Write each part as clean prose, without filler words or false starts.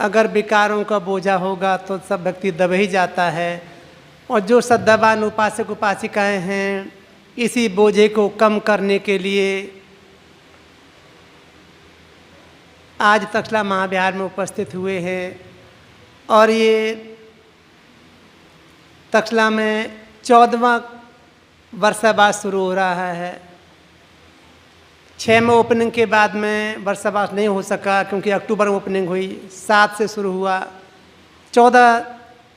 अगर विकारों का बोझा होगा तो सब व्यक्ति दब ही जाता है। और जो श्रद्धावान उपासक उपासिकाएं हैं, इसी बोझे को कम करने के लिए आज तक्षशिला महाविहार में उपस्थित हुए हैं। और ये तक्षशिला में 14वां वर्षावास शुरू हो रहा है। 6 में ओपनिंग के बाद में वर्षावास नहीं हो सका, क्योंकि अक्टूबर में ओपनिंग हुई, 7 से शुरू हुआ। 14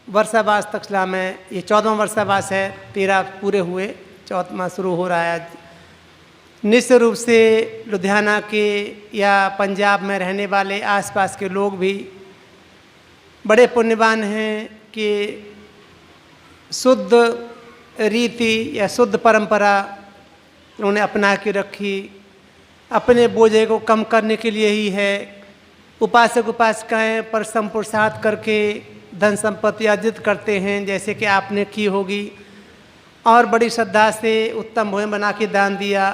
वर्षावास तक्षशिला में, ये 14वां वर्षावास है, 13 पूरे हुए, 14वां शुरू हो रहा है आज। निश्चित रूप से लुधियाना के या पंजाब में रहने वाले आसपास के लोग भी बड़े पुण्यवान हैं कि शुद्ध रीति या शुद्ध परंपरा उन्होंने अपना के रखी। अपने बोझे को कम करने के लिए ही है। उपासक उपासिकाएं परिश्रम पुरुषार्थ करके धन संपत्ति अर्जित करते हैं, जैसे कि आपने की होगी, और बड़ी श्रद्धा से उत्तम भोजन बना के दान दिया।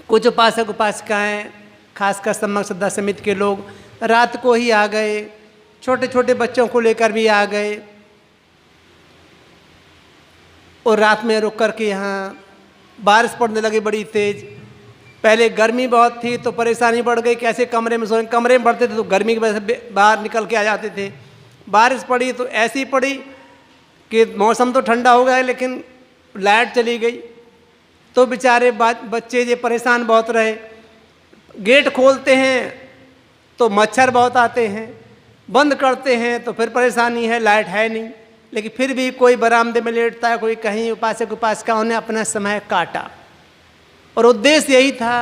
कुछ उपासक उपासिकाएं, खासकर सम्यक श्रद्धा समिति के लोग, रात को ही आ गए, छोटे छोटे बच्चों को लेकर भी आ गए और रात में रुक कर के यहाँ बारिश पड़ने लगी बड़ी तेज। पहले गर्मी बहुत थी तो परेशानी बढ़ गई, कैसे कमरे में सोएं। कमरे में बढ़ते थे तो गर्मी की वजह से बाहर निकल के आ जाते थे। बारिश पड़ी तो ऐसी पड़ी कि मौसम तो ठंडा हो गया, लेकिन लाइट चली गई तो बेचारे बच्चे ये परेशान बहुत रहे। गेट खोलते हैं तो मच्छर बहुत आते हैं, बंद करते हैं तो फिर परेशानी है, लाइट है नहीं। लेकिन फिर भी कोई बरामदे में लेटता है, कोई कहीं। उपासक उपासिकाओं ने अपना समय काटा और उद्देश्य यही था।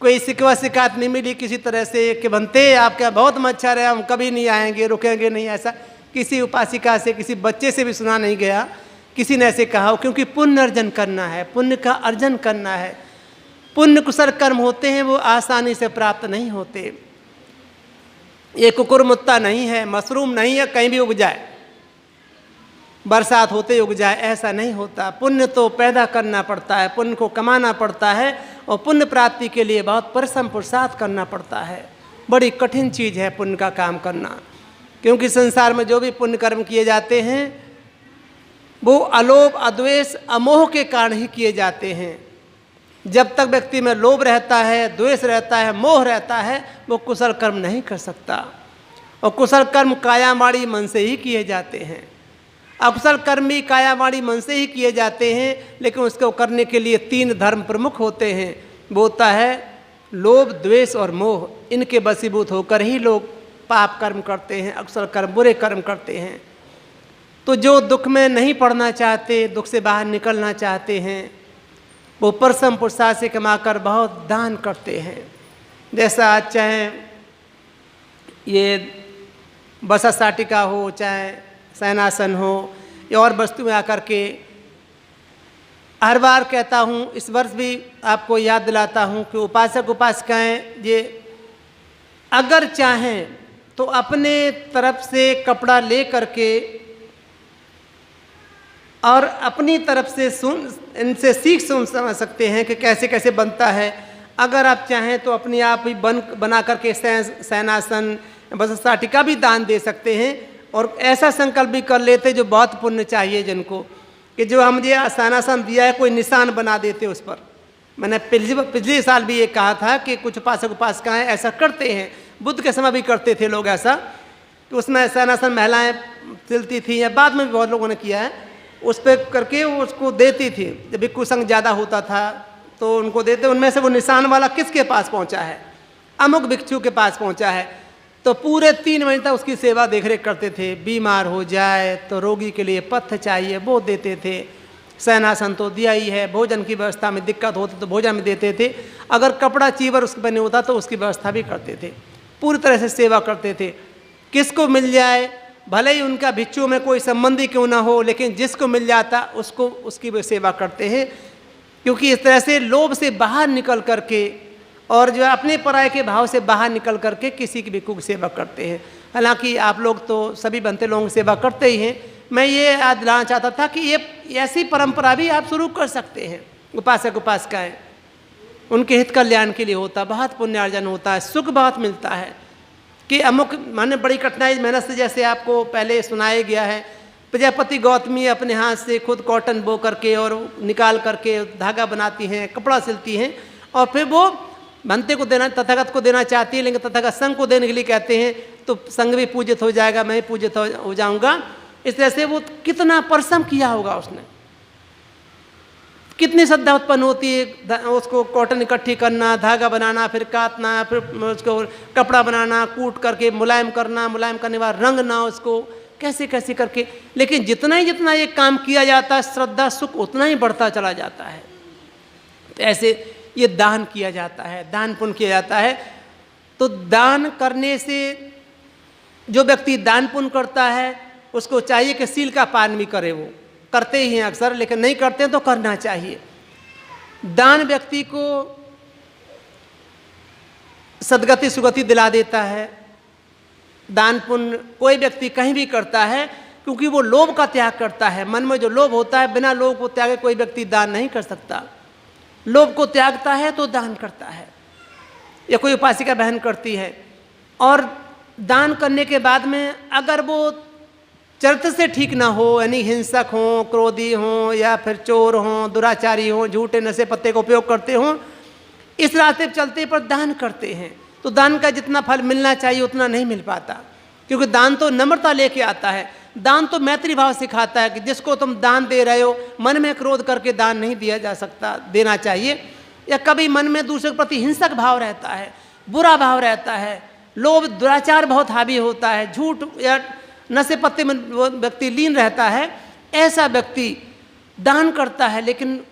कोई शिकवा शिकायत नहीं मिली किसी तरह से कि बनते आपके बहुत मच्छर है, हम कभी नहीं आएंगे, रुकेंगे नहीं, ऐसा किसी उपासिका से, किसी बच्चे से भी सुना नहीं गया किसी ने ऐसे कहा हो। क्योंकि पुण्य अर्जन करना है, पुण्य का अर्जन करना है। पुण्य कुशल कर्म होते हैं, वो आसानी से प्राप्त नहीं होते। ये कुकुरमुत्ता नहीं है, मशरूम नहीं है कहीं भी उग जाए, बरसात होते उग जाए, ऐसा नहीं होता। पुण्य तो पैदा करना पड़ता है, पुण्य को कमाना पड़ता है, और पुण्य प्राप्ति के लिए बहुत परिश्रम पुरुषार्थ करना पड़ता है। बड़ी कठिन चीज़ है पुण्य का काम करना, क्योंकि संसार में जो भी पुण्य कर्म किए जाते हैं वो अलोभ अद्वेष अमोह के कारण ही किए जाते हैं। जब तक व्यक्ति में लोभ रहता है, द्वेष रहता है, मोह रहता है, वो कुशल कर्म नहीं कर सकता। और कुशल कर्म कायावाणी मन से ही किए जाते हैं। अकुशल कर्म भी कायावाणी मन से ही किए जाते हैं, लेकिन उसको करने के लिए 3 धर्म प्रमुख होते हैं। वो होता है लोभ, द्वेष और मोह। इनके वशीभूत होकर ही लोग पाप कर्म करते हैं, अकुशल कर्म, बुरे कर्म करते हैं। तो जो दुख में नहीं पड़ना चाहते, दुख से बाहर निकलना चाहते हैं, वो परिश्रम पुरुषार्थ से कमाकर बहुत दान करते हैं। जैसा आज चाहे ये बसा साटिका हो, चाहे शयनासन हो, या और वस्तुएं आकर के, हर बार कहता हूँ, इस वर्ष भी आपको याद दिलाता हूँ कि उपासक उपासिकाएं ये अगर चाहें तो अपने तरफ से कपड़ा ले करके और अपनी तरफ से इनसे सीख समझ सकते हैं कि कैसे कैसे बनता है। अगर आप चाहें तो अपने आप ही बना करके शयनासन, बसा साटिका भी दान दे सकते हैं। और ऐसा संकल्प भी कर लेते जो बहुत पुण्य चाहिए जिनको, कि जो हम ये शयनासन दिया है कोई निशान बना देते उस पर। मैंने पिछले साल भी ये कहा था कि कुछ उपासक उपासिकाएं ऐसा करते हैं, बुद्ध के समय भी करते थे लोग ऐसा, कि उसमें शयनासन महिलाएं सिलती थी, या बाद में भी बहुत लोगों ने किया है, उस पर करके वो उसको देती थी। जब भिक्षु संघ ज़्यादा होता था तो उनको देते, उनमें से वो निशान वाला किसके पास पहुंचा है, अमुक भिक्षु के पास पहुंचा है, तो पूरे 3 महीने तक उसकी सेवा देखरेख करते थे। बीमार हो जाए तो रोगी के लिए पथ्य चाहिए वो देते थे, शयनासन तो दिया ही है, भोजन की व्यवस्था में दिक्कत होती तो भोजन में देते थे, अगर कपड़ा चीवर उसके बने होता तो उसकी व्यवस्था भी करते थे, पूरी तरह से सेवा करते थे। किसको मिल जाए, भले ही उनका भिक्षु में कोई संबंधी क्यों ना हो, लेकिन जिसको मिल जाता उसको उसकी भी सेवा करते हैं। क्योंकि इस तरह से लोभ से बाहर निकल करके और जो अपने पराये के भाव से बाहर निकल करके किसी की भिक्षु की सेवा करते हैं। हालांकि आप लोग तो सभी बनते लोगों की सेवा करते ही हैं। मैं ये याद दिलाना चाहता था कि ये ऐसी परंपरा भी आप शुरू कर सकते हैं। उपासक उपासिकाएं, उनके हित कल्याण के लिए होता, बहुत पुण्यार्जन होता है, सुख बहुत मिलता है। कि अमुक माने बड़ी कठिनाई मेहनत से, जैसे आपको पहले सुनाया गया है, प्रजापति गौतमी अपने हाथ से खुद कॉटन बो करके और निकाल करके धागा बनाती हैं, कपड़ा सिलती हैं, और फिर वो भंते को देना, तथागत को देना चाहती है, लेकिन तथागत संघ को देने के लिए कहते हैं, तो संघ भी पूजित हो जाएगा, मैं भी पूजित हो जाऊंगा। इस तरह से वो कितना परिश्रम किया होगा उसने, कितनी श्रद्धा उत्पन्न होती है, उसको कॉटन इकट्ठी करना, धागा बनाना, फिर काटना, फिर उसको कपड़ा बनाना, कूट करके मुलायम करना, मुलायम करने के बाद रंगना उसको, कैसे कैसे करके। लेकिन जितना ये काम किया जाता है, श्रद्धा सुख उतना ही बढ़ता चला जाता है। तो ऐसे ये दान किया जाता है, दान पुण्य किया जाता है। तो दान करने से, जो व्यक्ति दान पुण्य करता है उसको चाहिए कि सील का पालन भी करे। वो करते ही हैं अक्सर, लेकिन नहीं करते हैं तो करना चाहिए। दान व्यक्ति को सद्गति सुगति दिला देता है। दान पुण्य कोई व्यक्ति कहीं भी करता है, क्योंकि वो लोभ का त्याग करता है। मन में जो लोभ होता है, बिना लोभ को त्यागे कोई व्यक्ति दान नहीं कर सकता। लोभ को त्यागता है तो दान करता है, या कोई उपासिका बहन करती है। और दान करने के बाद में अगर वो चरित्र से ठीक ना हो, यानी हिंसक हों, क्रोधी हों, या फिर चोर हों, दुराचारी हों, झूठे नशे पत्ते का उपयोग करते हों, इस रास्ते पर चलते पर दान करते हैं, तो दान का जितना फल मिलना चाहिए उतना नहीं मिल पाता। क्योंकि दान तो नम्रता लेके आता है, दान तो मैत्री भाव सिखाता है कि जिसको तुम दान दे रहे हो, मन में क्रोध करके दान नहीं दिया जा सकता, देना चाहिए। या कभी मन में दूसरे के प्रति हिंसक भाव रहता है, बुरा भाव रहता है, लोभ दुराचार बहुत हावी होता है, झूठ या नशे पत्ते में वो व्यक्ति लीन रहता है, ऐसा व्यक्ति दान करता है लेकिन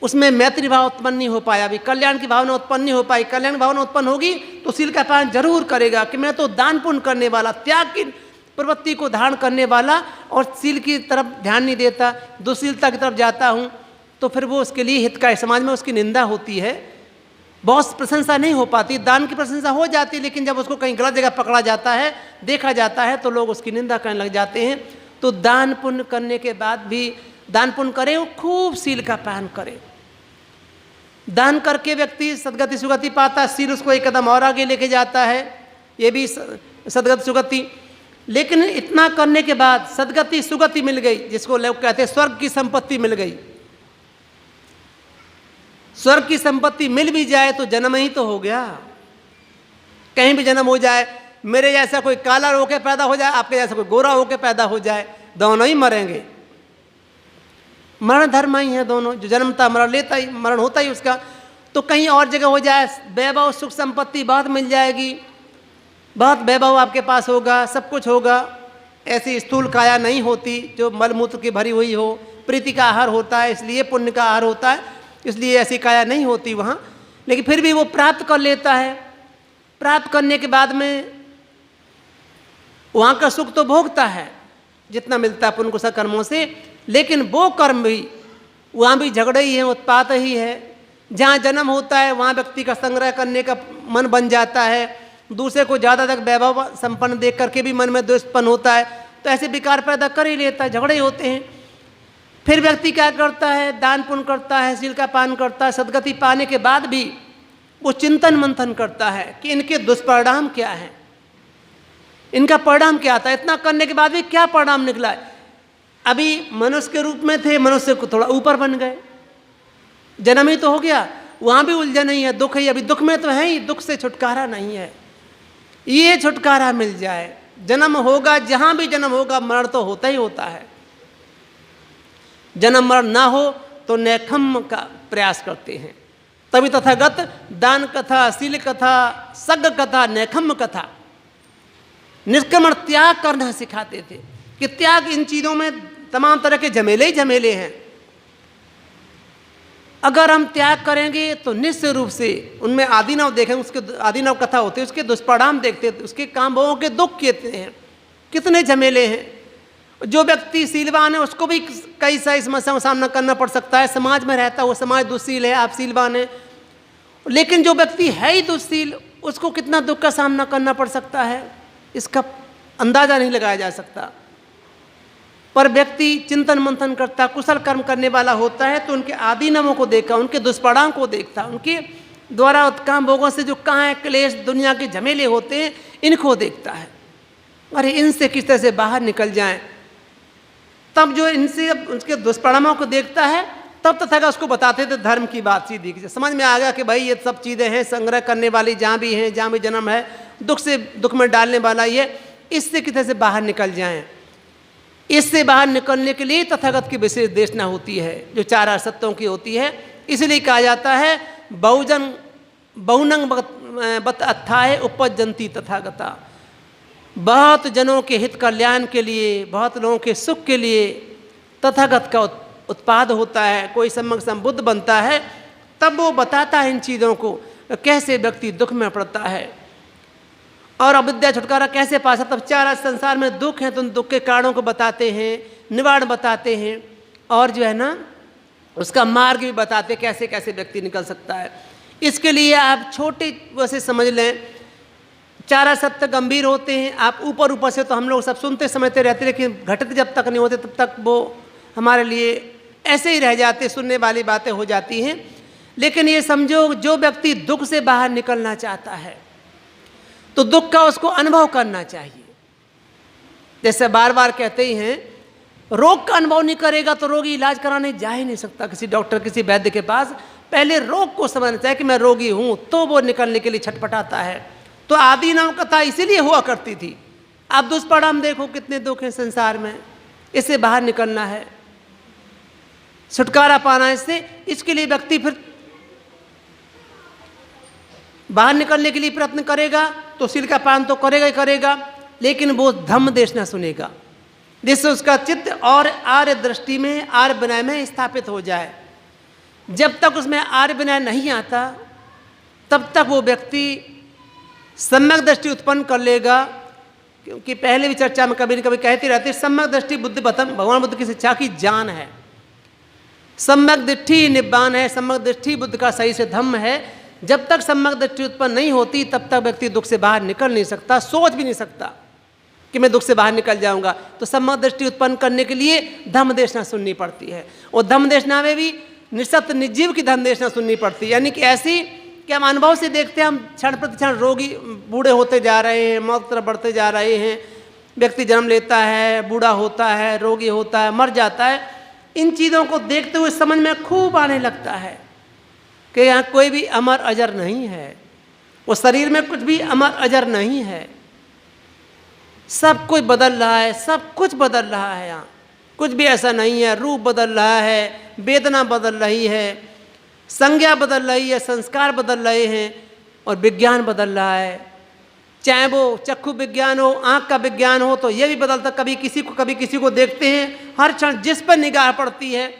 उसमें मैत्री भाव उत्पन्न नहीं हो पाया, अभी कल्याण की भावना उत्पन्न नहीं हो पाई। कल्याण की भावना उत्पन्न होगी तो सील का पालन जरूर करेगा कि मैं तो दान पुण्य करने वाला, त्याग की प्रवृत्ति को धारण करने वाला, और सील की तरफ ध्यान नहीं देता, दुशीलता की तरफ जाता हूँ, तो फिर वो उसके लिए हित का है। समाज में उसकी निंदा होती है, बहुत प्रशंसा नहीं हो पाती। दान की प्रशंसा हो जाती है, लेकिन जब उसको कहीं गलत जगह पकड़ा जाता है, देखा जाता है, तो लोग उसकी निंदा करने लग जाते हैं। तो दान पुण्य करने के बाद भी दान पुण्य करे, वो खूब सील का पालन करे। दान करके व्यक्ति सद्गति सुगति पाता, सील उसको एक कदम और आगे लेके जाता है, ये भी सद्गति सुगति। लेकिन इतना करने के बाद सद्गति सुगति मिल गई, जिसको लोग कहते हैं स्वर्ग की संपत्ति मिल गई। स्वर्ग की संपत्ति मिल भी जाए तो जन्म ही तो हो गया। कहीं भी जन्म हो जाए, मेरे जैसा कोई काला होकर पैदा हो जाए, आपके जैसा कोई गोरा होकर पैदा हो जाए, दोनों ही मरेंगे। मरण धर्म ही है दोनों, जो जन्मता मरण लेता ही, मरण होता ही उसका। तो कहीं और जगह हो जाए, वैभव सुख संपत्ति बहुत मिल जाएगी, बहुत वैभव आपके पास होगा, सब कुछ होगा। ऐसी स्थूल काया नहीं होती जो मलमूत्र की भरी हुई हो। प्रीति का आहार होता है, इसलिए पुण्य का आहार होता है, इसलिए ऐसी काया नहीं होती वहाँ। लेकिन फिर भी वो प्राप्त कर लेता है। प्राप्त करने के बाद में वहाँ का सुख तो भोगता है जितना मिलता है पुण्य कुशल कर्मों से, लेकिन वो कर्म भी, वहाँ भी झगड़े ही है, उत्पात ही है। जहाँ जन्म होता है वहाँ व्यक्ति का संग्रह करने का मन बन जाता है, दूसरे को ज़्यादा तक वैभव संपन्न देख करके भी मन में द्वेष उत्पन्न होता है, तो ऐसे विकार पैदा कर ही लेता है, झगड़े होते हैं। फिर व्यक्ति क्या करता है, दान पुण्य करता है, सील का पालन करता है, सद्गति पाने के बाद भी वो चिंतन मंथन करता है कि इनके दुष्परिणाम क्या हैं, इनका परिणाम क्या आता है। इतना करने के बाद भी क्या परिणाम निकला है। अभी मनुष्य के रूप में थे, मनुष्य को थोड़ा ऊपर बन गए, जन्म ही तो हो गया, वहाँ भी उलझन नहीं है, दुख ही, अभी दुख में तो है ही, दुख से छुटकारा नहीं है। ये छुटकारा मिल जाए, जन्म होगा, जहाँ भी जन्म होगा मरण तो होता ही होता है। जन्म मरण ना हो तो नैखम्य का प्रयास करते हैं। तभी तथागत दान कथा, सील कथा, सग कथा, नैखम्य कथा, निष्क्रमण त्याग करना सिखाते थे कि त्याग, इन चीज़ों में तमाम तरह के झमेले ही झमेले हैं। अगर हम त्याग करेंगे तो निश्चित रूप से उनमें आदिनव देखेंगे, उसके आदिनव कथा होती है, उसके दुष्परिणाम देखते हैं, उसके काम भोगों के दुख कहते हैं, कितने झमेले हैं। जो व्यक्ति सीलवान है उसको भी कई सारी समस्याओं का सामना करना पड़ सकता है। समाज में रहता है, वो समाज दुशील है, आप सीलवान है, लेकिन जो व्यक्ति है ही दुशील, उसको कितना दुख का सामना करना पड़ सकता है, इसका अंदाजा नहीं लगाया जा सकता। पर व्यक्ति चिंतन मंथन करता, कुशल कर्म करने वाला होता है, तो उनके आदिनवों को देखा, उनके दुष्परिणाम को देखता, उनके द्वारा उत्काम भोगों से जो कहाँ क्लेश दुनिया के झमेले होते हैं, इनको देखता है, अरे इनसे किस तरह से बाहर निकल जाएं। तब जो इनसे उसके दुष्परिणामों को देखता है, तब तथागत उसको बताते थे धर्म की बात सीधी, समझ में आ गया कि भाई ये सब चीज़ें हैं संग्रह करने वाली, जहाँ भी हैं, जहाँ भी जन्म है, दुख से दुख में डालने वाला ये, इससे किस तरह से बाहर निकल जाएं। इससे बाहर निकलने के लिए तथागत की विशेष देशना होती है, जो चार असत्यों की होती है। इसलिए कहा जाता है बहुनंग बत अत्थाय उपजंती तथागता, बहुत जनों के हित कल्याण के लिए, बहुत लोगों के सुख के लिए तथागत का उत्पाद होता है। कोई संबुद्ध बनता है तब वो बताता है इन चीज़ों को, कैसे व्यक्ति दुख में पड़ता है और अविद्या छुटकारा कैसे पा सकता। तब चार संसार में दुख है तो उन दुख के कारणों को बताते हैं, निवारण बताते हैं, और जो है ना उसका मार्ग भी बताते, कैसे कैसे व्यक्ति निकल सकता है। इसके लिए आप छोटे वैसे समझ लें, चार असत्य गंभीर होते हैं। आप ऊपर ऊपर से तो हम लोग सब सुनते समझते रहते, लेकिन घटित जब तक नहीं होते तब तक वो हमारे लिए ऐसे ही रह जाते, सुनने वाली बातें हो जाती हैं। लेकिन ये समझो, जो व्यक्ति दुख से बाहर निकलना चाहता है तो दुख का उसको अनुभव करना चाहिए। जैसे बार बार कहते ही हैं, रोग का अनुभव नहीं करेगा तो रोगी इलाज कराने जा ही नहीं सकता किसी डॉक्टर, किसी वैद्य के पास। पहले रोग को समझना चाहिए कि मैं रोगी हूँ, तो वो निकलने के लिए छटपटाता है। तो आदि नाम कथा इसीलिए हुआ करती थी। आप दुष्परिणाम देखो, कितने दुख हैं संसार में, इससे बाहर निकलना है, छुटकारा पाना है इससे। इसके लिए व्यक्ति फिर बाहर निकलने के लिए प्रयत्न करेगा तो शील का पालन तो करेगा ही करेगा, लेकिन वो धम्म देश न सुनेगा, जिससे उसका चित्त और आर्य दृष्टि में, आर्य विनय में स्थापित हो जाए। जब तक उसमें आर्य विनय नहीं आता तब तक वो व्यक्ति सम्यक दृष्टि उत्पन्न कर लेगा। क्योंकि पहले भी चर्चा में कभी न कभी कहती रहती है, सम्यक दृष्टि बुद्धि भगवान बुद्ध की शिक्षा की जान है। सम्यक दृष्टि निब्बान है, सम्यक दृष्टि बुद्ध का सही से धम्म है। जब तक सम्यक दृष्टि उत्पन्न नहीं होती तब तक व्यक्ति दुख से बाहर निकल नहीं सकता, सोच भी नहीं सकता कि मैं दुख से बाहर निकल जाऊंगा। तो सम्यक दृष्टि उत्पन्न करने के लिए धम्म देशना सुननी पड़ती है, और धम्म देशना में भी निसत्य निर्जीव की धम्म देशना सुननी पड़ती है। यानी कि ऐसी कि हम अनुभव से देखते हैं, हम क्षण प्रति क्षण रोगी बूढ़े होते जा रहे हैं, मौत तरफ बढ़ते जा रहे हैं। व्यक्ति जन्म लेता है, बूढ़ा होता है, रोगी होता है, मर जाता है। इन चीज़ों को देखते हुए समझ में खूब आने लगता है कि यहाँ कोई भी अमर अजर नहीं है, उस शरीर में कुछ भी अमर अजर नहीं है। सब कुछ बदल रहा है, सब कुछ बदल रहा है, यहाँ कुछ भी ऐसा नहीं है। रूप बदल रहा है, वेदना बदल रही है, संज्ञा बदल रही है, संस्कार बदल रहे हैं, और विज्ञान बदल रहा है। चाहे वो चक्षु विज्ञान हो, आँख का विज्ञान हो, तो ये भी बदलता। कभी किसी को देखते हैं, हर क्षण जिस पर निगाह पड़ती है,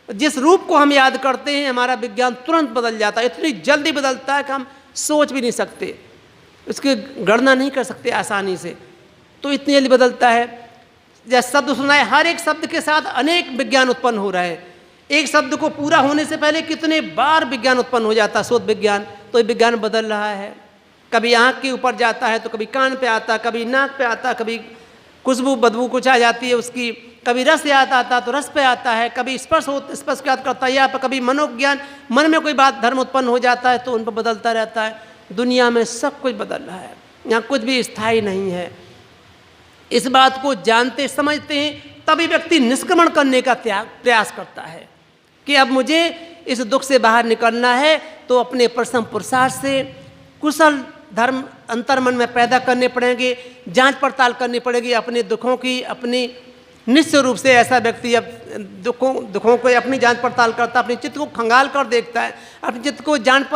जिस रूप को हम याद करते हैं, हमारा विज्ञान तुरंत बदल जाता है। इतनी जल्दी बदलता है कि हम सोच भी नहीं सकते, उसकी गणना नहीं कर सकते आसानी से, तो इतनी जल्दी बदलता है। जैसे शब्द सुना है, हर एक शब्द के साथ अनेक विज्ञान उत्पन्न हो रहे हैं। एक शब्द को पूरा होने से पहले कितने बार विज्ञान उत्पन्न हो जाता है, शोध विज्ञान। तो ये विज्ञान बदल रहा है, कभी आँख के ऊपर जाता है तो कभी कान पे आता, कभी नाक पे आता, कभी खुशबू बदबू कुछ आ जाती है उसकी, कभी रस याद आता तो रस पे आता है, कभी स्पर्श याद करता है, या कभी मनोज्ञान, मन में कोई बात धर्म उत्पन्न हो जाता है तो उन पर बदलता रहता है। दुनिया में सब कुछ बदल रहा है, यहाँ कुछ भी स्थायी नहीं है। इस बात को जानते समझते हैं तभी व्यक्ति निष्क्रमण करने का प्रयास करता है कि अब मुझे इस दुख से बाहर निकलना है, तो अपने परिश्रम पुरुषार्थ से कुशल धर्म अंतर्मन में पैदा करने पड़ेंगे, जांच पड़ताल करनी पड़ेगी अपने दुखों की। अपनी निश्चित रूप से ऐसा व्यक्ति अब दुखों को अपनी जांच पड़ताल करता, अपने चित्त को खंगाल कर देखता है, अपने चित्त को जांच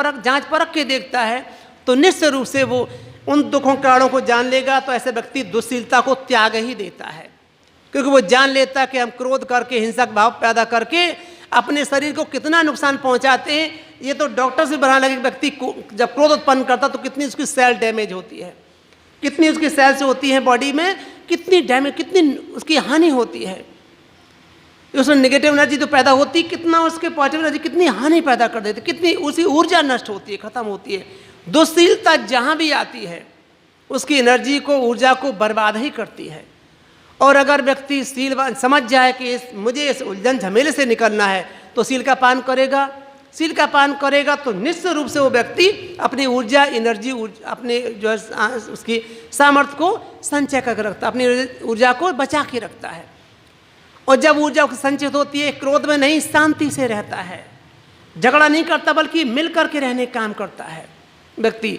परख के देखता है, तो निश्चित रूप से वो उन दुखों कारणों को जान लेगा। तो ऐसे व्यक्ति दुश्शीलता को त्याग ही देता है, क्योंकि वो जान लेता है कि हम क्रोध करके, हिंसक भाव पैदा करके अपने शरीर को कितना नुकसान पहुंचाते हैं। ये तो डॉक्टर से बना लगे, व्यक्ति को जब क्रोध उत्पन्न करता तो कितनी उसकी सेल डैमेज होती है, कितनी उसकी सेल्स होती हैं बॉडी में, कितनी डैमेज, कितनी उसकी हानि होती है। उसमें नेगेटिव एनर्जी तो पैदा होती, कितना उसके पॉजिटिव एनर्जी कितनी हानि पैदा कर देती, कितनी उसकी ऊर्जा नष्ट होती है, खत्म होती है। दुश्शीलता जहाँ भी आती है उसकी एनर्जी को, ऊर्जा को बर्बाद ही करती है। और अगर व्यक्ति शीलवान समझ जाए कि मुझे इस उलझन झमेले से निकलना है, तो शील का पालन करेगा, सील का पान करेगा तो निश्चित रूप से वो व्यक्ति अपनी ऊर्जा, एनर्जी, अपने जो है उसकी सामर्थ्य को संचय करके रखता है, अपनी ऊर्जा को बचा के रखता है। और जब ऊर्जा संचित होती है, क्रोध में नहीं, शांति से रहता है, झगड़ा नहीं करता बल्कि मिल करके रहने का काम करता है। व्यक्ति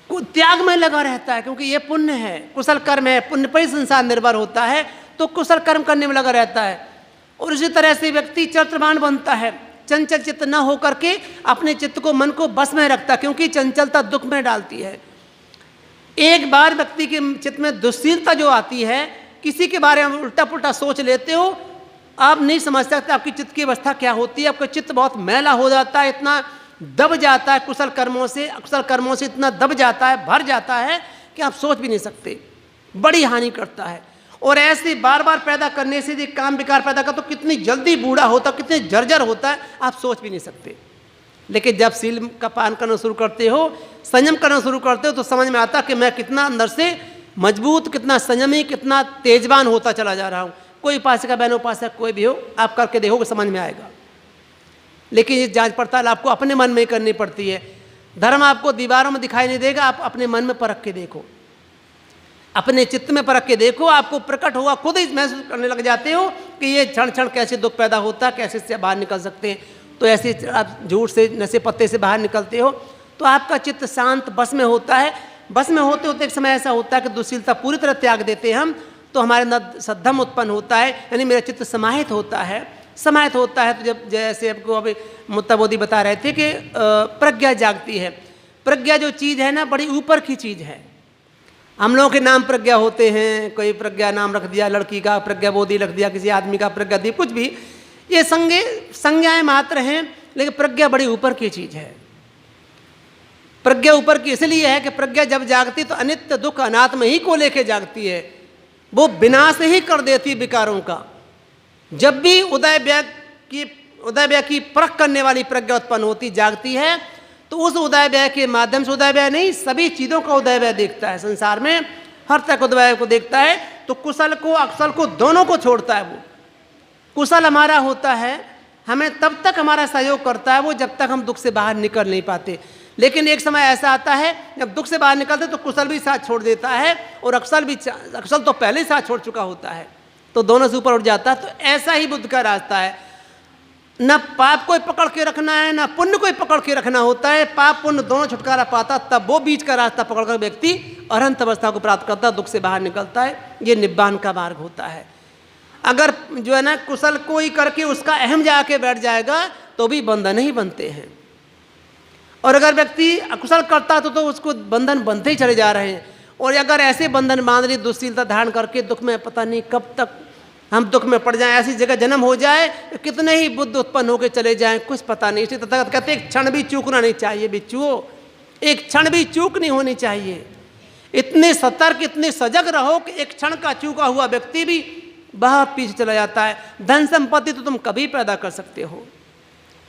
को त्याग में लगा रहता है, क्योंकि ये पुण्य है, कुशल कर्म है, पुण्य पर ही संसार निर्भर होता है, तो कुशल कर्म करने में लगा रहता है। और इसी तरह से व्यक्ति चरित्रवान बनता है, चंचल चित्त न होकर के अपने चित्त को, मन को बस में रखता, क्योंकि चंचलता दुख में डालती है। एक बार व्यक्ति के चित्त में दुश्शीलता जो आती है, किसी के बारे में उल्टा पुल्टा सोच लेते हो, आप नहीं समझ सकते आपकी चित्त की अवस्था क्या होती है। आपका चित्त बहुत मैला हो जाता है, इतना दब जाता है कुशल कर्मों से, अकुशल कर्मों से इतना दब जाता है, भर जाता है कि आप सोच भी नहीं सकते, बड़ी हानि करता है। और ऐसे बार बार पैदा करने से जो काम विकार पैदा कर, तो कितनी जल्दी बूढ़ा होता, कितने जर्जर होता है, आप सोच भी नहीं सकते। लेकिन जब सील का पान करना शुरू करते हो, संयम करना शुरू करते हो, तो समझ में आता कि मैं कितना अंदर से मजबूत, कितना संयमी, कितना तेजवान होता चला जा रहा हूँ। कोई उपासिका बहन उपासक कोई भी हो, आप करके देखोगे समझ में आएगा। लेकिन ये जांच पड़ताल आपको अपने मन में ही करनी पड़ती है। धर्म आपको दीवारों में दिखाई नहीं देगा, आप अपने मन में परख के देखो, अपने चित्त में परख के देखो, आपको प्रकट होगा, खुद ही महसूस करने लग जाते हो कि ये क्षण क्षण कैसे दुख पैदा होता है, कैसे इससे बाहर निकल सकते हैं। तो ऐसे आप झूठ से, नशे पत्ते से बाहर निकलते हो, तो आपका चित्त शांत बस में होता है। बस में होते होते एक समय ऐसा होता है कि दुश्शीलता पूरी तरह त्याग देते हैं हम, तो हमारे अंदर सद्धम उत्पन्न होता है, यानी मेरा चित्त समाहित होता है। समाहित होता है तो जब, जैसे आपको अभी मुत्ताबोधी बता रहे थे कि प्रज्ञा जागती है। प्रज्ञा जो चीज़ है ना, बड़ी ऊपर की चीज़ है। हम लोगों के नाम प्रज्ञा होते हैं, कोई प्रज्ञा नाम रख दिया, लड़की का प्रज्ञा बोधी रख दिया, किसी आदमी का प्रज्ञा दीप, कुछ भी, ये संज्ञाएं मात्र हैं, लेकिन प्रज्ञा बड़ी ऊपर की चीज़ है। प्रज्ञा ऊपर की इसलिए है कि प्रज्ञा जब जागती तो अनित्य दुख अनात्म ही को लेके जागती है, वो विनाश ही कर देती विकारों का। जब भी उदय व्यय की परख करने वाली प्रज्ञा उत्पन्न होती, जागती है, तो उस उदय व्यय के माध्यम से, उदय व्यय नहीं, सभी चीज़ों का उदय व्यय देखता है, संसार में हर तरह के उदय को देखता है। तो कुशल को अकुशल को दोनों को छोड़ता है। वो कुशल हमारा होता है, हमें तब तक हमारा सहयोग करता है वो जब तक हम दुख से बाहर निकल नहीं पाते। लेकिन एक समय ऐसा आता है जब दुख से बाहर निकलते तो कुशल भी साथ छोड़ देता है, और अकुशल तो पहले ही साथ छोड़ चुका होता है, तो दोनों से ऊपर उठ जाता है। तो ऐसा ही बुद्ध का रास्ता है, न पाप को पकड़ के रखना है, न पुण्य को पकड़ के रखना होता है। पाप पुण्य दोनों छुटकारा पाता, तब वो बीच का रास्ता पकड़कर व्यक्ति अरहंत अवस्था को प्राप्त करता, दुख से बाहर निकलता है। ये निब्बान का मार्ग होता है। अगर जो है ना कुशल को ही करके उसका अहम जाके बैठ जाएगा तो भी बंधन ही बनते हैं, और अगर व्यक्ति अकुशल करता तो उसको बंधन बनते ही चले जा रहे हैं। और अगर ऐसे बंधन बांध ली, दुश्शीलता धारण करके दुख में, पता नहीं कब तक हम दुख में पड़ जाएं, ऐसी जगह जन्म हो जाए, कितने ही बुद्ध उत्पन्न होकर चले जाएं, कुछ पता नहीं। इसलिए तथागत कहते एक क्षण भी चूकना नहीं चाहिए बिच्छुओं, एक क्षण भी चूक नहीं होनी चाहिए। इतने सतर्क, इतने सजग रहो कि एक क्षण का चूका हुआ व्यक्ति भी बहुत पीछे चला जाता है। धन संपत्ति तो तुम कभी पैदा कर सकते हो,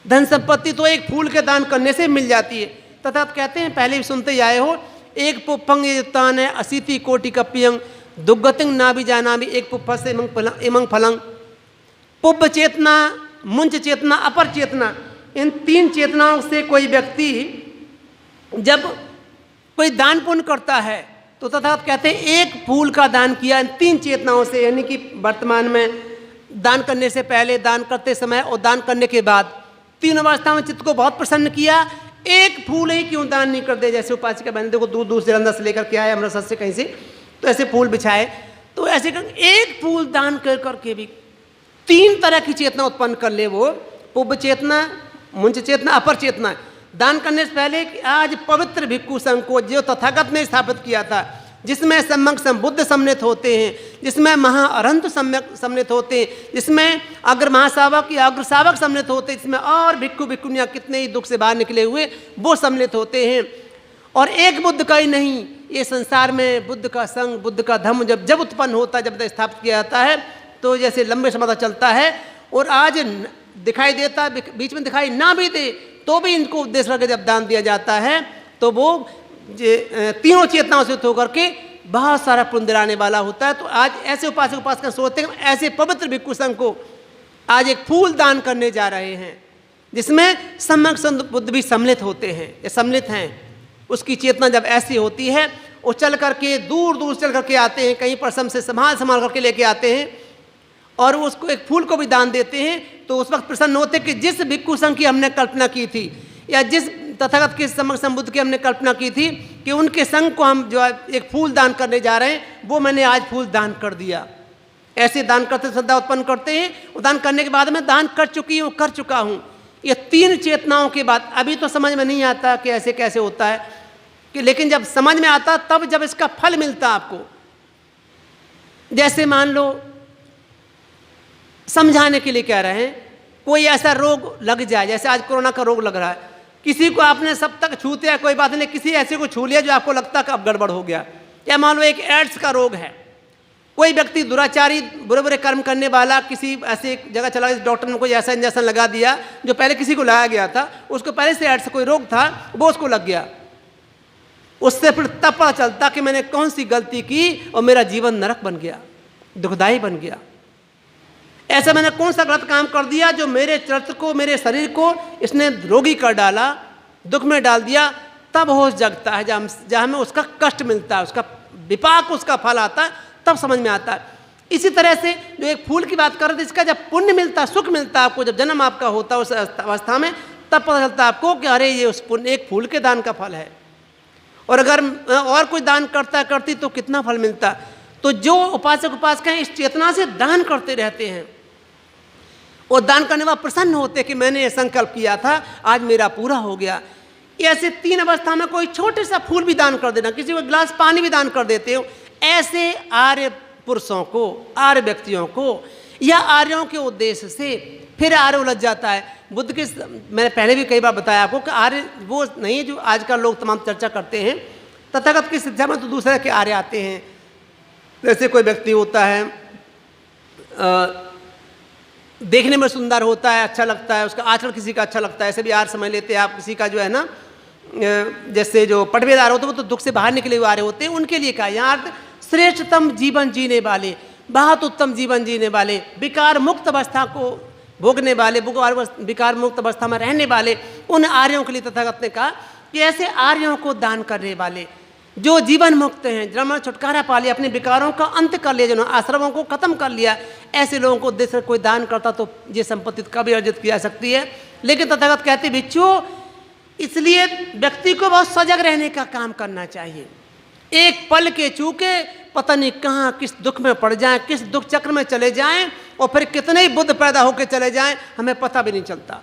धन संपत्ति तो एक फूल के दान करने से मिल जाती है। तथा कहते हैं, पहले भी सुनते ही आए हो, एक पुप्पंग युक्तान है 80 कोटि कपियंग दुर्गतिंग ना भी जाना भी एक पुप्प से इमंग फलंग। पुब्ब चेतना, मुंच चेतना, अपर चेतना, इन तीन चेतनाओं से कोई व्यक्ति जब कोई दान पुण्य करता है तो तथा कहते हैं एक फूल का दान किया इन तीन चेतनाओं से, यानी कि वर्तमान में दान करने से पहले, दान करते समय और दान करने के बाद, तीन अवस्था में चित्त को बहुत प्रसन्न किया। एक फूल ही क्यों दान नहीं कर दे, जैसे उपासिका बहन को दूर दूर से जलंधर से लेकर के आए, अमृतसर से कहीं से, तो ऐसे फूल बिछाए, तो ऐसे कर एक फूल दान कर करके भी तीन तरह की चेतना उत्पन्न कर ले वो, पुब्ब चेतना, मुंच चेतना, अपर चेतना। दान करने से पहले आज पवित्र भिक्खु संघ को जो तथागत ने स्थापित किया था, जिसमें सम्यक संबुद्ध सम्मिलित होते हैं, जिसमें महाअरहंत सम्मिलित होते हैं, जिसमें अग्र महासावक या अग्र सावक सम्मिलित होते हैं, जिसमें और भिक्खु भिक्खुनियाँ कितने ही दुख से बाहर निकले हुए वो सम्मिलित होते हैं। और एक बुद्ध का ही नहीं, ये संसार में बुद्ध का संघ, बुद्ध का धर्म जब उत्पन्न होता है, जब स्थापित किया जाता है, तो जैसे लंबे समय तक चलता है। और आज दिखाई देता, बीच में दिखाई ना भी दे तो भी इनको उद्देश्य करके जब दान दिया जाता है तो वो तीनों चेतनाओं से होकर के बहुत सारा पुण्य दिलाने वाला होता है। तो आज ऐसे उपासक उपासक सोचते हैं ऐसे पवित्र भिक्खु संघ को आज एक फूल दान करने जा रहे हैं, जिसमें सम्यक बुद्ध भी सम्मिलित होते हैं या सम्मिलित हैं। उसकी चेतना जब ऐसी होती है, वो चल करके दूर दूर चल करके आते हैं, कहीं पर सम से संभाल करके लेके आते हैं और उसको एक फूल को भी दान देते हैं। तो उस वक्त प्रसन्न होते कि जिस भिक्षु संघ की हमने कल्पना की थी या जिस तथागत के सम्यक संबुद्ध की हमने कल्पना की थी कि उनके संघ को हम जो एक फूल दान करने जा रहे हैं, वो मैंने आज फूल दान कर दिया। ऐसे दान करते श्रद्धा उत्पन्न करते हैं। वो दान करने के बाद मैं दान कर चुका हूँ। ये 3 चेतनाओं के बाद अभी तो समझ में नहीं आता कि ऐसे कैसे होता है, कि लेकिन जब समझ में आता तब जब इसका फल मिलता आपको। जैसे मान लो समझाने के लिए कह रहे हैं, कोई ऐसा रोग लग जाए, जैसे आज कोरोना का रोग लग रहा है, किसी को आपने सब तक छूते हैं, कोई बात नहीं, किसी ऐसे को छू लिया जो आपको लगता कि अब गड़बड़ हो गया। या मान लो एक एड्स का रोग है, कोई व्यक्ति दुराचारी बुरे बुरे कर्म करने वाला किसी ऐसे जगह चला गया, डॉक्टर ने कोई ऐसा इंजेक्शन लगा दिया जो पहले किसी को लगाया गया था, उसको पहले से एड्स कोई रोग था, वो उसको लग गया। उससे फिर तब पता चलता कि मैंने कौन सी गलती की और मेरा जीवन नरक बन गया, दुखदाई बन गया। ऐसा मैंने कौन सा गलत काम कर दिया जो मेरे चरित्र को, मेरे शरीर को इसने रोगी कर डाला, दुख में डाल दिया। तब होश जगता है, जहाँ हमें उसका कष्ट मिलता है, उसका विपाक, उसका फल आता है, तब समझ में आता है। इसी तरह से जो एक फूल की बात कर रहे थे, इसका जब पुण्य मिलता है, सुख मिलता है आपको, जब जन्म आपका होता है उस अवस्था में, तब पता चलता है आपको कि अरे ये उस पुण्य एक फूल के दान का फल है। और अगर और कोई दान करती तो कितना फल मिलता। तो जो उपासक उपासिकाएं इस चेतना से दान करते रहते हैं, और दान करने वाले प्रसन्न होते कि मैंने ये संकल्प किया था, आज मेरा पूरा हो गया। ऐसे 3 अवस्था में कोई छोटे सा फूल भी दान कर देना, किसी को गिलास पानी भी दान कर देते हो, ऐसे आर्य पुरुषों को, आर्य व्यक्तियों को या आर्यों के उद्देश्य से फिर आर्य उलझ जाता है। बुद्ध के, मैंने पहले भी कई बार बताया आपको कि आर्य वो नहीं है जो आजकल लोग तमाम चर्चा करते हैं। तथागत की शिक्षा में तो दूसरे के आर्य आते हैं। जैसे कोई व्यक्ति होता है, देखने में सुंदर होता है, अच्छा लगता है, उसका आचरण किसी का अच्छा लगता है, ऐसे भी आर्य समझ लेते हैं आप। किसी का जो है ना, जैसे जो पटवेदार होते हैं वो तो दुख से बाहर निकले हुए आ रहे होते हैं, उनके लिए क्या यहाँ श्रेष्ठतम जीवन जीने वाले, बहुत उत्तम जीवन जीने वाले, विकार मुक्त अवस्था को भोगने वाले, विकार मुक्त अवस्था में रहने वाले, उन आर्यों के लिए तथागत ने कहा कि ऐसे आर्यों को दान करने वाले जो जीवन मुक्त हैं, जन्म छुटकारा पा लिया, अपने विकारों का अंत कर लिया, जिन्होंने आश्रमों को खत्म कर लिया, ऐसे लोगों को उद्देश्य कोई दान करता तो ये संपत्ति कभी अर्जित की जा सकती है। लेकिन तथागत कहते भिक्षुओं, इसलिए व्यक्ति को बहुत सजग रहने का काम करना चाहिए। एक पल के चूके पता नहीं कहाँ किस दुख में पड़ जाएं, किस दुख चक्र में चले जाएं, और फिर कितने ही बुद्ध पैदा होकर चले जाएं, हमें पता भी नहीं चलता,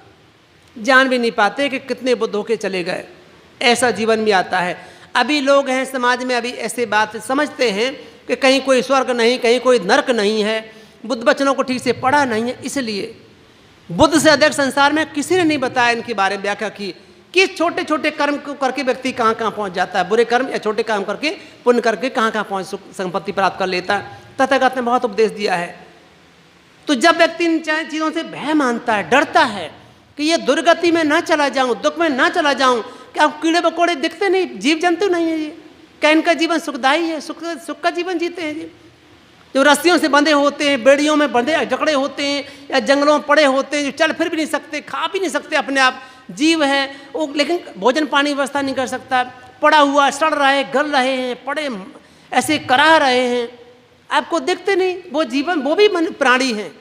जान भी नहीं पाते कि कितने बुद्ध होकर चले गए। ऐसा जीवन भी आता है। अभी लोग हैं समाज में, अभी ऐसे बात समझते हैं कि कहीं कोई स्वर्ग नहीं, कहीं कोई नरक नहीं है, बुद्ध वचनों को ठीक से पढ़ा नहीं है। इसलिए बुद्ध से अधिक संसार में किसी ने नहीं बताया इनके बारे में व्याख्या की कि छोटे छोटे कर्म को करके व्यक्ति कहाँ कहाँ पहुँच जाता है, बुरे कर्म या छोटे काम करके, पुण्य करके कहाँ कहाँ पहुँच संपत्ति प्राप्त कर लेता है। तथागत ने बहुत उपदेश दिया है। तो जब व्यक्ति इन चीज़ों से भय मानता है, डरता है कि ये दुर्गति में ना चला जाऊँ, दुख में ना चला जाऊँ, क्या कीड़े मकोड़े दिखते नहीं, जीव जंतु नहीं है ये, क्या इनका जीवन सुखदायी है, सुख का जीवन जीते हैं जी। जो रस्सियों से बंधे होते हैं, बेड़ियों में बंधे जकड़े होते हैं, या जंगलों में पड़े होते हैं, जो चल फिर भी नहीं सकते, खा भी नहीं सकते अपने आप, जीव है वो, लेकिन भोजन पानी व्यवस्था नहीं कर सकता, पड़ा हुआ सड़ रहा है, गल रहे हैं, पड़े ऐसे कराह रहे हैं, आपको दिखते नहीं। वो जीवन, वो भी प्राणी हैं,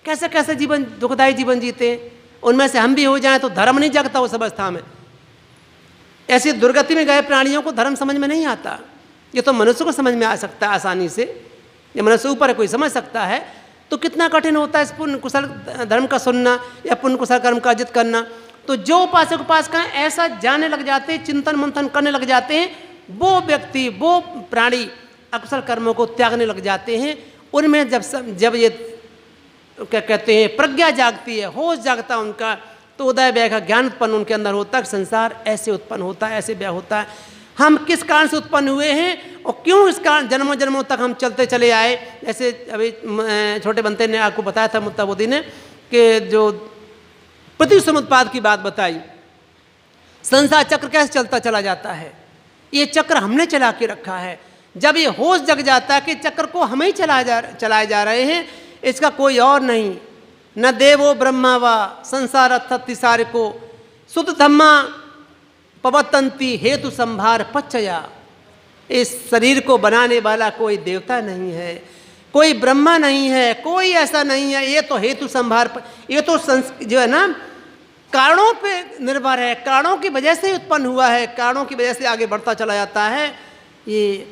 कैसे कैसे जीवन, दुखदायी जीवन जीते हैं। उनमें से हम भी हो जाएं तो धर्म नहीं जगता उस अवस्था में। ऐसी दुर्गति में गए प्राणियों को धर्म समझ में नहीं आता। ये तो मनुष्य को समझ में आ सकता है आसानी से, ये मनुष्य ऊपर कोई समझ सकता है, तो कितना कठिन होता है इस पुण्य कुशल धर्म का सुनना या पुण्य कुशल कर्म का अर्जित करना। तो जो उपासक उपासिकाएं ऐसा जाने लग जाते हैं, चिंतन मंथन करने लग जाते हैं, वो व्यक्ति, वो प्राणी अकुशल कर्मों को त्यागने लग जाते हैं। उनमें जब ये क्या कहते हैं प्रज्ञा जागती है, होश जागता है उनका, तो उदय व्यय का ज्ञान उत्पन्न उनके अंदर होता है। संसार ऐसे उत्पन्न होता है, ऐसे व्यय होता है, हम किस कारण से उत्पन्न हुए हैं और क्यों इस कारण जन्मों जन्मों तक हम चलते चले आए। जैसे अभी छोटे बनते ने आपको बताया था मुत्ताबुद्दीन ने कि जो पृथ्वी समुत्पाद की बात बताई, संसार चक्र कैसे चलता चला जाता है, ये चक्र हमने चला के रखा है। जब ये होश जग जाता है कि चक्र को हम ही चलाए जा रहे हैं, इसका कोई और नहीं, न देवो ब्रह्मा व संसार तिसारिको सुत धम्मा पवतंती हेतु संभार पच्चया। इस शरीर को बनाने वाला कोई देवता नहीं है, कोई ब्रह्मा नहीं है, कोई ऐसा नहीं है। ये तो हेतु संभार, ये तो जो है ना कारणों पे निर्भर है, कारणों की वजह से उत्पन्न हुआ है, कारणों की वजह से आगे बढ़ता चला जाता है ये,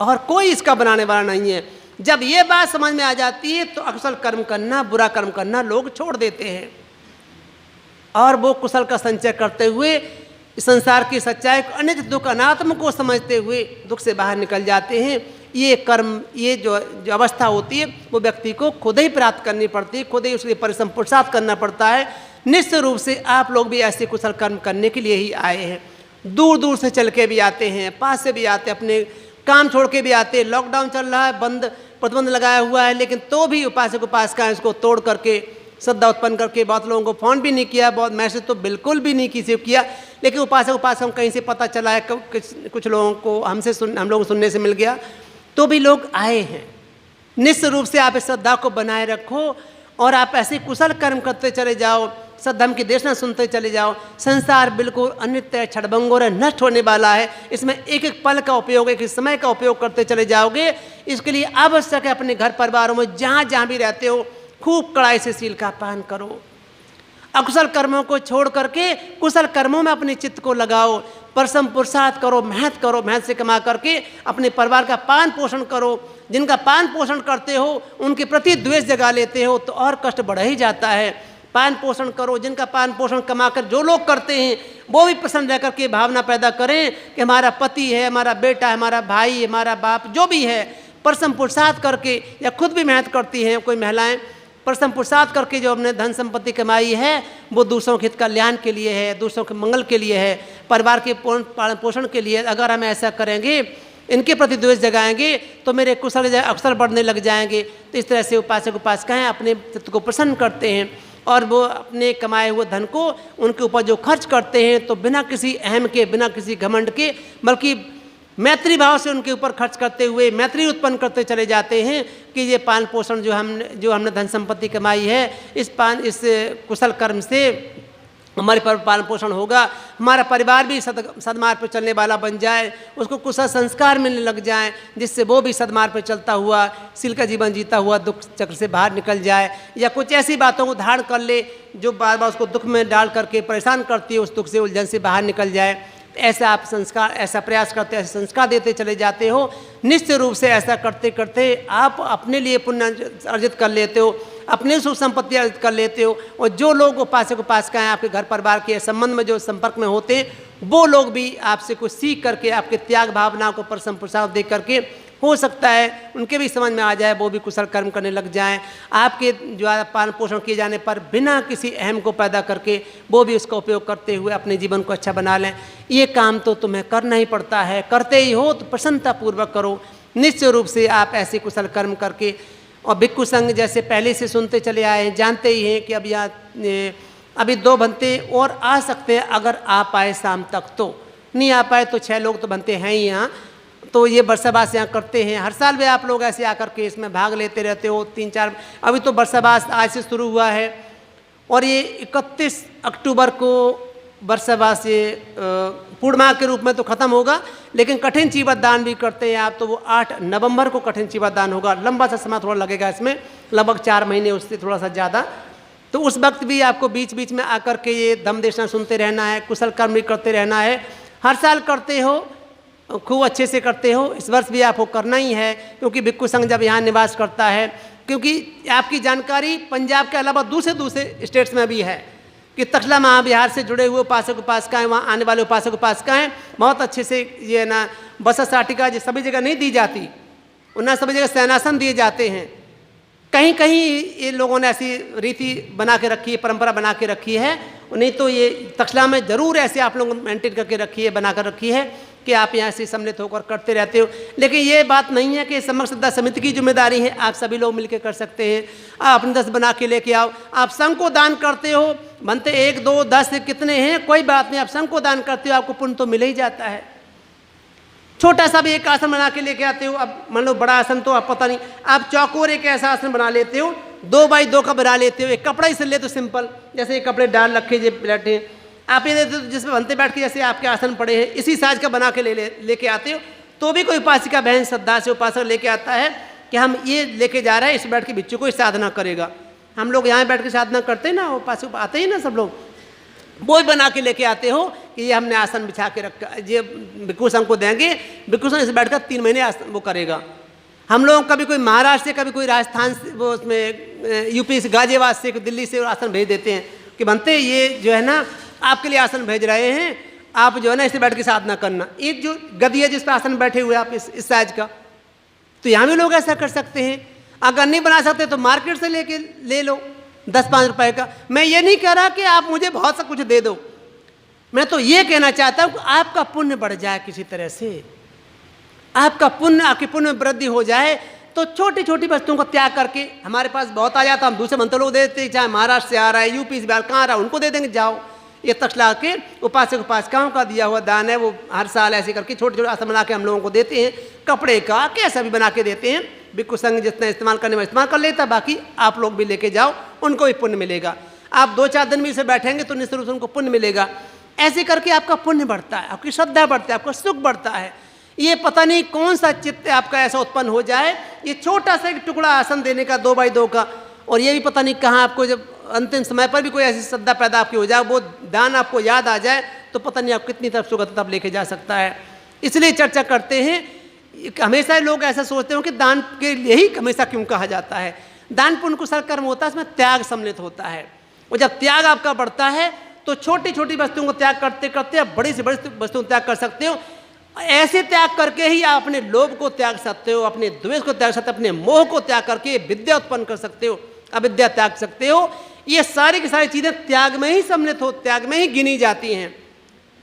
और कोई इसका बनाने वाला नहीं है। जब ये बात समझ में आ जाती है तो अकुशल कर्म करना, बुरा कर्म करना लोग छोड़ देते हैं और वो कुशल का संचय करते हुए संसार की सच्चाई को, अनित्य दुख अनात्म को समझते हुए दुख से बाहर निकल जाते हैं। ये कर्म, ये जो अवस्था होती है वो व्यक्ति को खुद ही प्राप्त करनी पड़ती है, खुद ही उसके लिए परिश्रम पुरुषार्थ करना पड़ता है। निश्चित रूप से आप लोग भी ऐसे कुशल कर्म करने के लिए ही आए हैं। दूर दूर से चल के भी आते हैं, पास से भी आते हैं, अपने काम छोड़ के भी आते हैं। लॉकडाउन चल रहा है, बंद प्रतिबंध लगाया हुआ है, लेकिन तो भी उपासक उपासिकाएं इसको तोड़ करके श्रद्धा उत्पन्न करके, बहुत लोगों को फ़ोन भी नहीं किया, बहुत मैसेज तो बिल्कुल भी नहीं किसी को किया, लेकिन उपासक उपासक कहीं से पता चला है, कुछ लोगों को हम लोगों को सुनने से मिल गया, तो भी लोग आए हैं। निश्चित रूप से आप इस श्रद्धा को बनाए रखो और आप ऐसे कुशल कर्म करते चले जाओ, सद्धर्म की देशना सुनते चले जाओ। संसार बिल्कुल अनित्य है, क्षणभंगुर है, नष्ट होने वाला है। इसमें एक एक पल का उपयोग, एक एक समय का उपयोग करते चले जाओगे। इसके लिए आवश्यक है अपने घर परिवारों में जहाँ जहाँ भी रहते हो खूब कड़ाई से शील का पालन करो। अकुशल कर्मों को छोड़ करके कुशल कर्मों में अपने चित्त को लगाओ, परिश्रम पुरुषार्थ करो, मेहनत से कमा करके अपने परिवार का पालन पोषण करो। जिनका पालन पोषण करते हो उनके प्रति द्वेष जगा लेते हो तो और कष्ट बढ़ ही जाता है। पालन पोषण करो, जिनका पालन पोषण कमा कर जो लोग करते हैं वो भी प्रसन्न रह करके भावना पैदा करें कि हमारा पति है, हमारा बेटा है, हमारा भाई, हमारा बाप, जो भी है, परिश्रम पुरुषार्थ करके, या खुद भी मेहनत करती हैं कोई महिलाएं, परिश्रम पुरुषार्थ करके जो हमने धन संपत्ति कमाई है वो दूसरों के हित कल्याण के लिए है, दूसरों के मंगल के लिए है, परिवार के पालन पोषण के लिए। अगर हम ऐसा करेंगे, इनके प्रति द्वेष जगाएंगे तो मेरे कुशल अक्सर बढ़ने लग जाएंगे। तो इस तरह से उपासक उपासिकाएं अपने चित्त को प्रसन्न करते हैं और वो अपने कमाए हुए धन को उनके ऊपर जो खर्च करते हैं तो बिना किसी अहम के, बिना किसी घमंड के, बल्कि मैत्री भाव से उनके ऊपर खर्च करते हुए मैत्री उत्पन्न करते चले जाते हैं कि ये पालन पोषण जो हमने धन संपत्ति कमाई है, इस कुशल कर्म से हमारे पालन पोषण होगा, हमारा परिवार भी सदमार्ग पर चलने वाला बन जाए, उसको कुशल संस्कार मिलने लग जाए, जिससे वो भी सदमार्ग पर चलता हुआ शील का जीवन जीता हुआ दुख चक्र से बाहर निकल जाए, या कुछ ऐसी बातों को धारण कर ले जो बार बार उसको दुख में डाल करके परेशान करती है, उस दुख से उलझन से बाहर निकल जाए। ऐसा आप संस्कार, ऐसा प्रयास करते, ऐसे संस्कार देते चले जाते हो। निश्चित रूप से ऐसा करते करते आप अपने लिए पुण्य अर्जित कर लेते हो, अपने सुख संपत्ति अर्जित कर लेते हो, और जो लोग उपासक उपासिकाएं आपके घर परिवार के संबंध में जो संपर्क में होते हैं वो लोग भी आपसे कुछ सीख करके आपके त्याग भावना को परिश्रम पुरुषार्थ दे करके, हो सकता है उनके भी समझ में आ जाए, वो भी कुशल कर्म करने लग जाएं। आपके जो पालन पोषण किए जाने पर बिना किसी अहम को पैदा करके वो भी उसका उपयोग करते हुए अपने जीवन को अच्छा बना लें। ये काम तो तुम्हें करना ही पड़ता है, करते ही हो तो प्रसन्नतापूर्वक करो। निश्चित रूप से आप ऐसे कुशल कर्म करके, और भिक्षु संघ जैसे पहले से सुनते चले आए हैं, जानते ही हैं कि अब यहाँ अभी 2 बनते और आ सकते हैं, अगर आ पाए शाम तक तो, नहीं आ पाए तो 6 लोग तो बनते हैं ही यहाँ। तो ये बरसाबास यहाँ करते हैं, हर साल भी आप लोग ऐसे आकर के इसमें भाग लेते रहते हो। 3-4 अभी तो बरसाबास आज से शुरू हुआ है और ये 31 अक्टूबर को बरसाबास ये पूर्णिमा के रूप में तो ख़त्म होगा, लेकिन कठिन चीवट दान भी करते हैं आप, तो वो 8 नवंबर को कठिन चीवट दान होगा। लंबा सा समय थोड़ा लगेगा इसमें, लगभग 4 महीने, उससे थोड़ा सा ज़्यादा। तो उस वक्त भी आपको बीच बीच में आकर के ये धम्म देशना सुनते रहना है, कुशल कर्म भी करते रहना है। हर साल करते हो, खूब अच्छे से करते हो, इस वर्ष भी आपको करना ही है, क्योंकि भिक्षु संघ जब यहाँ निवास करता है, क्योंकि आपकी जानकारी पंजाब के अलावा दूसरे स्टेट्स में भी है कि तखला महाबिहार से जुड़े हुए उपासक उपासिकाएं, वहाँ आने वाले उपासक उपासिकाएं बहुत अच्छे से ये ना बस साटिका जो सभी जगह नहीं दी जाती, उन्हें सभी जगह शयनासन दिए जाते हैं। कहीं कहीं ये लोगों ने ऐसी रीति बना के रखी है, परंपरा बना के रखी है, नहीं तो ये तक्षला में ज़रूर ऐसे आप लोग मेंटेन करके रखी है, बना कर रखी है कि आप यहाँ से सम्मिलित होकर करते रहते हो। लेकिन ये बात नहीं है कि समग्र श्रद्धा समिति की जिम्मेदारी है, आप सभी लोग मिलकर कर सकते हैं। आप अपने 10 बना के लेके आओ, आप संघ को दान करते हो, बनते 1, 2, 10 कितने हैं कोई बात नहीं, आप संघ को दान करते हो, आपको पुण्य तो मिल ही जाता है। छोटा सा भी एक आसन बना के लेके आते हो, अब मान लो बड़ा आसन तो आप पता नहीं, आप चौकोर एक ऐसा आसन बना लेते हो 2x2 का बना लेते हो, एक कपड़ा ही सिल लेते हो सिंपल, जैसे ये कपड़े डाल रखे जे बैठे आप, ये देते हो जिसमें बनते बैठ के जैसे आपके आसन पड़े हैं इसी साइज का बना के लेके आते हो, तो भी कोई उपासिका बहन श्रद्धा से उपासक लेके आता है कि हम ये लेके जा रहे हैं, इस बैठ के बिच्छू को साधना करेगा। हम लोग यहाँ बैठ के साधना करते हैं ना, उपासक आते ही ना सब लोग, वो ही बना के लेके आते हो कि ये हमने आसन बिछा के रखा, ये भिक्षु संघ को देंगे, भिक्षु संघ इस बैठकर 3 महीने आसन वो करेगा। हम लोग कभी कोई महाराष्ट्र से, कभी कोई राजस्थान से, वो उसमें यूपी से, गाजियाबाद से, दिल्ली से आसन भेज देते हैं कि बनते ये जो है ना आपके लिए आसन भेज रहे हैं, आप जो है ना इसे बैठ के साधना करना। एक जो गद्दी है जिस पर आसन बैठे हुए आप इस साइज का, तो यहाँ भी लोग ऐसा कर सकते हैं। अगर नहीं बना सकते तो मार्केट से ले लो 10-5 रुपए का। मैं ये नहीं कह रहा कि आप मुझे बहुत सा कुछ दे दो, मैं तो ये कहना चाहता हूँ कि आपका पुण्य बढ़ जाए, किसी तरह से आपका पुण्य, आपके पुण्य में वृद्धि हो जाए, तो छोटी छोटी वस्तुओं को त्याग करके, हमारे पास बहुत आ जाता, हम दूसरे मंत्र लोग दे देते, चाहे महाराष्ट्र से आ रहा है, यूपी से बिहार कहाँ आ रहा है, उनको दे देंगे, जाओ ये तक्षला के उपासक उपासिकाओं का दिया हुआ दान है, वो हर साल ऐसे करके छोटे छोटे आसन बना के हम लोगों को देते हैं, कपड़े का कैसा भी बना के देते हैं। भिक्षु संघ जितना इस्तेमाल करने में इस्तेमाल कर लेता, बाकी आप लोग भी लेके जाओ, उनको भी पुण्य मिलेगा। आप 2-4 दिन भी इसे बैठेंगे तो निश्चित रूप से उनको पुण्य मिलेगा। ऐसे करके आपका पुण्य बढ़ता है, आपकी श्रद्धा बढ़ता है, आपका सुख बढ़ता है। ये पता नहीं कौन सा चित्त आपका ऐसा उत्पन्न हो जाए, ये छोटा सा एक टुकड़ा आसन देने का 2x2 का, और ये भी पता नहीं कहाँ आपको जब अंतिम समय पर भी कोई ऐसी श्रद्धा पैदा आपकी हो जाए, वो दान आपको याद आ जाए, तो पता नहीं आप कितनी तरफ सुगत तब लेके जा सकता है। इसलिए चर्चा करते हैं, हमेशा लोग ऐसा सोचते हो कि दान के लिए ही हमेशा क्यों कहा जाता है। दान पुण्य कुशल कर्म होता है, इसमें त्याग सम्मिलित होता है, और जब त्याग आपका बढ़ता है तो छोटी छोटी वस्तुओं को त्याग करते करते आप बड़ी से बड़ी वस्तुओं को त्याग कर सकते हो। ऐसे त्याग करके ही आप अपने लोभ को त्याग सकते हो, अपने द्वेष को त्याग सकते हो, अपने मोह को त्याग करके विद्या उत्पन्न कर सकते हो, अविद्या त्याग सकते हो। ये सारी की सारी चीज़ें त्याग में ही सम्मिलित हो, त्याग में ही गिनी जाती हैं।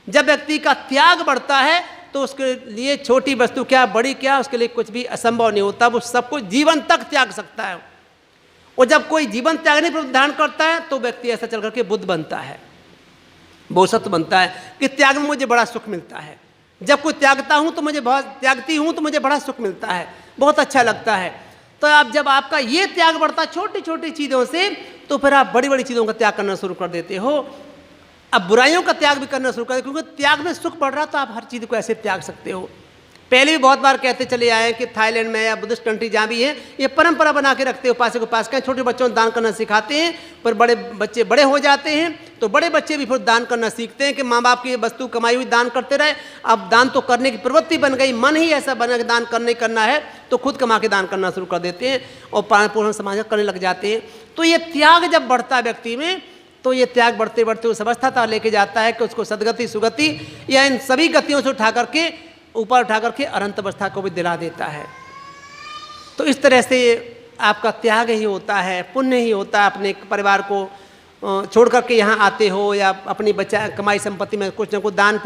जब व्यक्ति का त्याग बढ़ता है तो उसके लिए छोटी वस्तु क्या, बड़ी क्या, उसके लिए कुछ भी असंभव नहीं होता, वो सब कुछ जीवन तक त्याग सकता है। और जब कोई जीवन त्यागने पर धारण करता है तो व्यक्ति ऐसा चल करके बुद्ध बनता है, बोधसत्व बनता है कि त्याग में मुझे बड़ा सुख मिलता है। जब कोई त्यागता हूँ तो मुझे बहुत, त्यागती हूँ तो मुझे बड़ा सुख मिलता है, बहुत अच्छा लगता है। तो आप जब आपका ये त्याग बढ़ता है छोटी छोटी चीज़ों से, तो फिर आप बड़ी बड़ी चीज़ों का त्याग करना शुरू कर देते हो। अब बुराइयों का त्याग भी करना शुरू कर देते, क्योंकि त्याग में सुख बढ़ रहा, तो आप हर चीज़ को ऐसे त्याग सकते हो। पहले भी बहुत बार कहते चले आए कि थाईलैंड में या बुद्धिस्ट कंट्री जहाँ भी है, ये परंपरा बना के रखते हो, उपासक उपासिकाएं छोटे बच्चों को दान करना सिखाते हैं, पर बड़े बच्चे बड़े हो जाते हैं तो बड़े बच्चे भी फिर दान करना सीखते हैं कि माँ बाप की ये वस्तु कमाई हुई दान करते रहे। अब दान तो करने की प्रवृत्ति बन गई, मन ही ऐसा बना कि दान करना है, तो खुद कमा के दान करना शुरू कर देते हैं और पालन पोषण समाज करने लग जाते हैं। तो ये त्याग जब बढ़ता है व्यक्ति में, तो ये त्याग बढ़ते बढ़ते उस अवस्था तक लेके जाता है कि उसको सदगति सुगति या इन सभी गतियों से उठा करके ऊपर उठा करके अनंत अवस्था को भी दिला देता है। तो इस तरह से आपका त्याग ही होता है, पुण्य ही होता है। अपने परिवार को छोड़ करके यहाँ आते हो या अपनी बचा कमाई संपत्ति में कुछ न कुछ दान